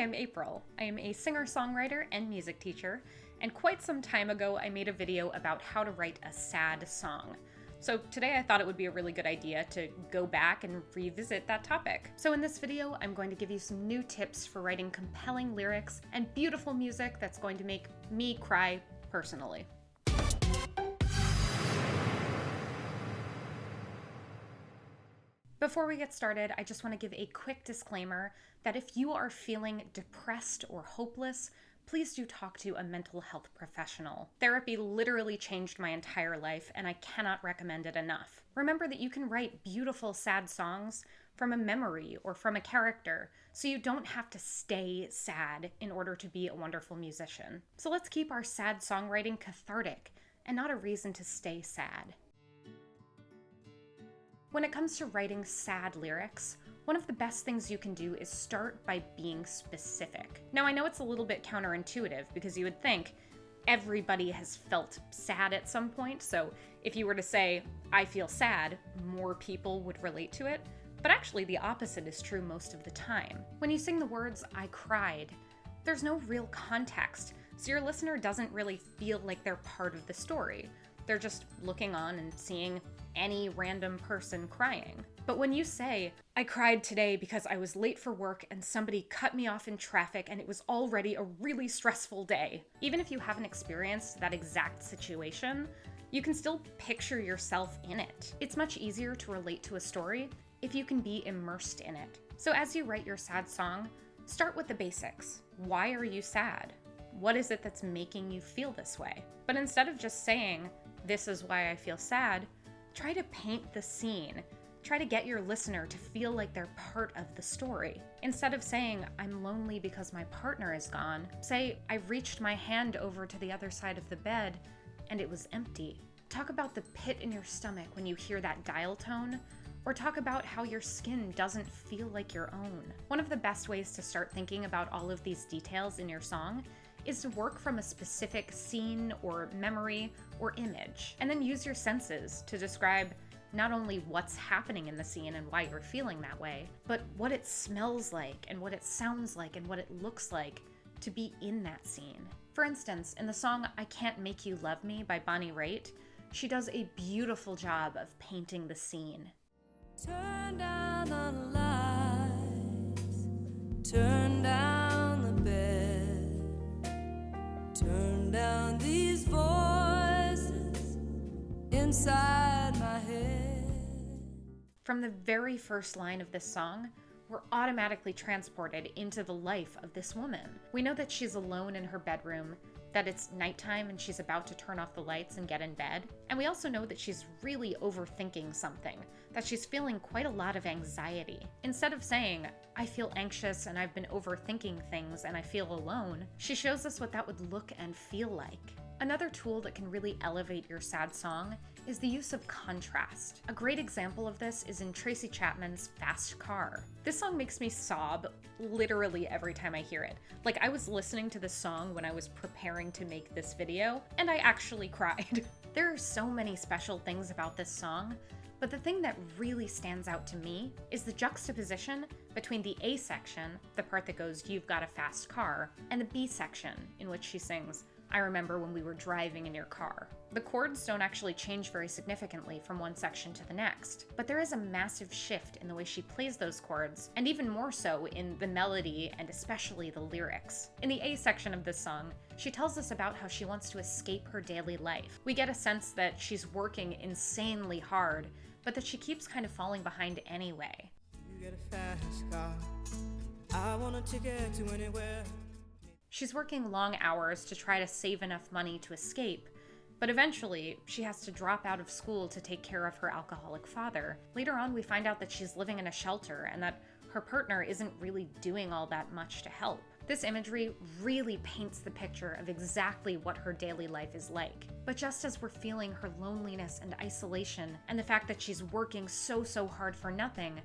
Hi, I'm April. I am a singer-songwriter and music teacher, and quite some time ago I made a video about how to write a sad song. So today I thought it would be a really good idea to go back and revisit that topic. So in this video, I'm going to give you some new tips for writing compelling lyrics and beautiful music that's going to make me cry personally. Before we get started, I just want to give a quick disclaimer that if you are feeling depressed or hopeless, please do talk to a mental health professional. Therapy literally changed my entire life, and I cannot recommend it enough. Remember that you can write beautiful, sad songs from a memory or from a character, so you don't have to stay sad in order to be a wonderful musician. So let's keep our sad songwriting cathartic and not a reason to stay sad. When it comes to writing sad lyrics, one of the best things you can do is start by being specific. Now, I know it's a little bit counterintuitive because you would think everybody has felt sad at some point, so if you were to say, I feel sad, more people would relate to it. But actually, the opposite is true most of the time. When you sing the words, I cried, there's no real context, so your listener doesn't really feel like they're part of the story. They're just looking on and seeing any random person crying. But when you say, I cried today because I was late for work and somebody cut me off in traffic and it was already a really stressful day, even if you haven't experienced that exact situation, you can still picture yourself in it. It's much easier to relate to a story if you can be immersed in it. So as you write your sad song, start with the basics. Why are you sad? What is it that's making you feel this way? But instead of just saying, this is why I feel sad, try to paint the scene. Try to get your listener to feel like they're part of the story. Instead of saying, I'm lonely because my partner is gone, say, I reached my hand over to the other side of the bed and it was empty. Talk about the pit in your stomach when you hear that dial tone, or talk about how your skin doesn't feel like your own. One of the best ways to start thinking about all of these details in your song is to work from a specific scene or memory or image, and then use your senses to describe not only what's happening in the scene and why you're feeling that way, but what it smells like and what it sounds like and what it looks like to be in that scene. For instance, in the song I Can't Make You Love Me by Raitt, she does a beautiful job of painting the scene. Turn down the lights, turn down the bed, turn down these voices inside my head. From the very first line of this song, we're automatically transported into the life of this woman. We know that she's alone in her bedroom, that it's nighttime and she's about to turn off the lights and get in bed. And we also know that she's really overthinking something, that she's feeling quite a lot of anxiety. Instead of saying, I feel anxious and I've been overthinking things and I feel alone, she shows us what that would look and feel like. Another tool that can really elevate your sad song is the use of contrast. A great example of this is in Tracy Chapman's Fast Car. This song makes me sob literally every time I hear it. Like, I was listening to this song when I was preparing to make this video, and I actually cried. There are so many special things about this song, but the thing that really stands out to me is the juxtaposition between the A section, the part that goes, you've got a fast car, and the B section, in which she sings, I remember when we were driving in your car. The chords don't actually change very significantly from one section to the next, but there is a massive shift in the way she plays those chords, and even more so in the melody and especially the lyrics. In the A section of this song, she tells us about how she wants to escape her daily life. We get a sense that she's working insanely hard, but that she keeps kind of falling behind anyway. You get a fast car, I want a ticket to anywhere. She's working long hours to try to save enough money to escape, but eventually she has to drop out of school to take care of her alcoholic father. Later on, we find out that she's living in a shelter and that her partner isn't really doing all that much to help. This imagery really paints the picture of exactly what her daily life is like. But just as we're feeling her loneliness and isolation and the fact that she's working so hard for nothing,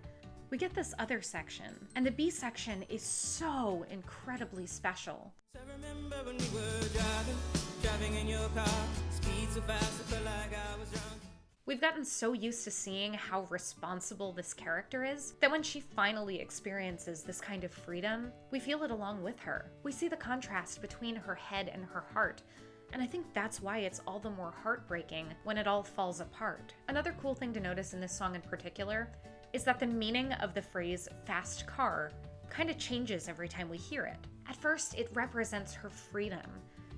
we get this other section, and the B section is so incredibly special. So remember when we were driving in your car, speed so fast I felt like I was drunk. We've gotten so used to seeing how responsible this character is that when she finally experiences this kind of freedom, we feel it along with her. We see the contrast between her head and her heart, and I think that's why it's all the more heartbreaking when it all falls apart. Another cool thing to notice in this song in particular is that the meaning of the phrase fast car kind of changes every time we hear it. At first, it represents her freedom,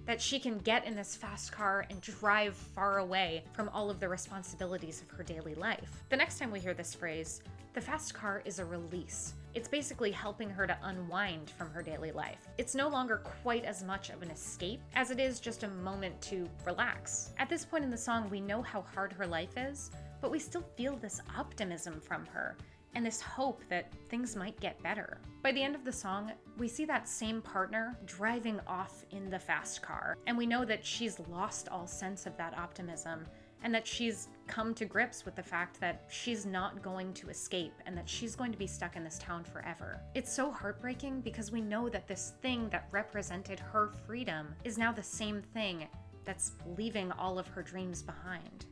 that she can get in this fast car and drive far away from all of the responsibilities of her daily life. The next time we hear this phrase, the fast car is a release. It's basically helping her to unwind from her daily life. It's no longer quite as much of an escape as it is just a moment to relax. At this point in the song, we know how hard her life is, but we still feel this optimism from her and this hope that things might get better. By the end of the song, we see that same partner driving off in the fast car, and we know that she's lost all sense of that optimism, and that she's come to grips with the fact that she's not going to escape and that she's going to be stuck in this town forever. It's so heartbreaking because we know that this thing that represented her freedom is now the same thing that's leaving all of her dreams behind.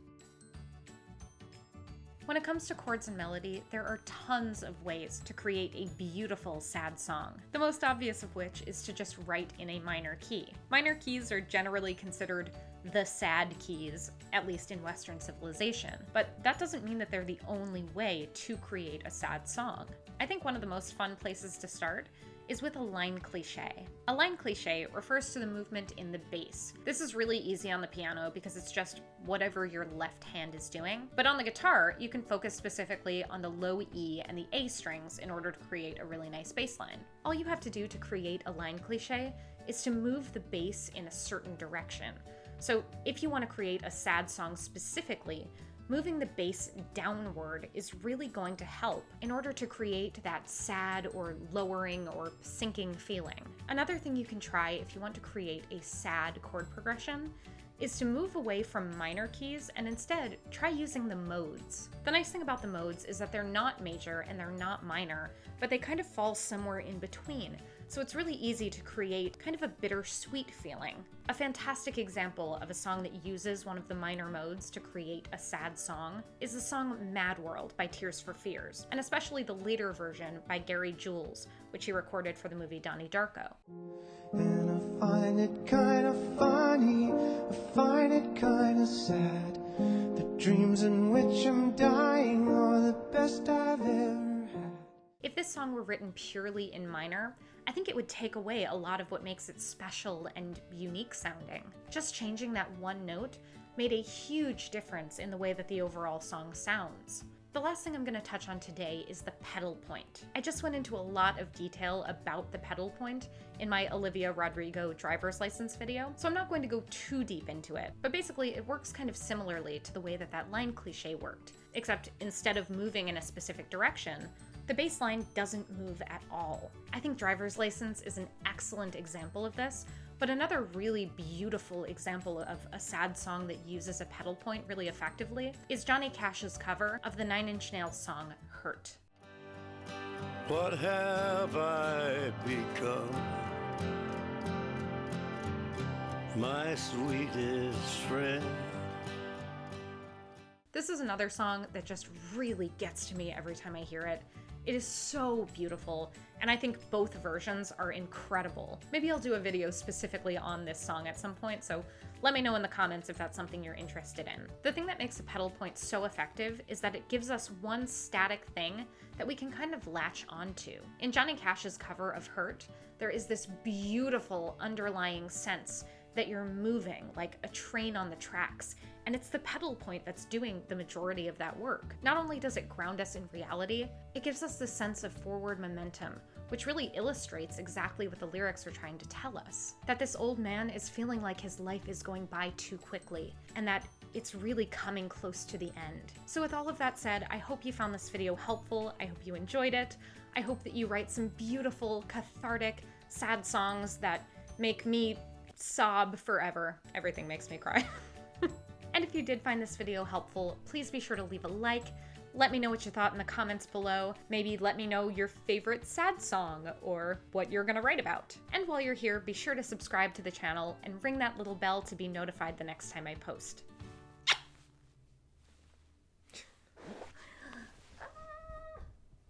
When it comes to chords and melody, there are tons of ways to create a beautiful sad song, the most obvious of which is to just write in a minor key. Minor keys are generally considered the sad keys, at least in Western civilization, but that doesn't mean that they're the only way to create a sad song. I think one of the most fun places to start is with a line cliche. A line cliche refers to the movement in the bass. This is really easy on the piano because it's just whatever your left hand is doing. But on the guitar, you can focus specifically on the low E and the A strings in order to create a really nice bass line. All you have to do to create a line cliche is to move the bass in a certain direction. So if you want to create a sad song specifically, moving the bass downward is really going to help in order to create that sad or lowering or sinking feeling. Another thing you can try if you want to create a sad chord progression is to move away from minor keys and instead try using the modes. The nice thing about the modes is that they're not major and they're not minor, but they kind of fall somewhere in between. So it's really easy to create kind of a bittersweet feeling. A fantastic example of a song that uses one of the minor modes to create a sad song is the song Mad World by Tears for Fears, and especially the later version by Jules, which he recorded for the movie Donnie Darko. And I find it kind of funny, I find it kind of sad. The dreams in which I'm dying are the best I've ever had. If this song were written purely in minor, I think it would take away a lot of what makes it special and unique sounding. Just changing that one note made a huge difference in the way that the overall song sounds. The last thing I'm going to touch on today is the pedal point. I just went into a lot of detail about the pedal point in my Olivia Rodrigo driver's license video, so I'm not going to go too deep into it, but basically it works kind of similarly to the way that that line cliche worked, except instead of moving in a specific direction, the bass line doesn't move at all. I think Driver's License is an excellent example of this, but another really beautiful example of a sad song that uses a pedal point really effectively is Johnny Cash's cover of the 9 Inch Nails song, Hurt. What have I become? My sweetest friend. This is another song that just really gets to me every time I hear it. It is so beautiful, and I think both versions are incredible. Maybe I'll do a video specifically on this song at some point, so let me know in the comments if that's something you're interested in. The thing that makes a pedal point so effective is that it gives us one static thing that we can kind of latch onto. In Johnny Cash's cover of Hurt, there is this beautiful underlying sense that you're moving like a train on the tracks, and it's the pedal point that's doing the majority of that work. Not only does it ground us in reality, it gives us this sense of forward momentum, which really illustrates exactly what the lyrics are trying to tell us. That this old man is feeling like his life is going by too quickly, and that it's really coming close to the end. So with all of that said, I hope you found this video helpful. I hope you enjoyed it. I hope that you write some beautiful, cathartic, sad songs that make me sob forever. Everything makes me cry. And if you did find this video helpful, please be sure to leave a like. Let me know what you thought in the comments below. Maybe let me know your favorite sad song or what you're gonna write about. And while you're here, be sure to subscribe to the channel and ring that little bell to be notified the next time I post.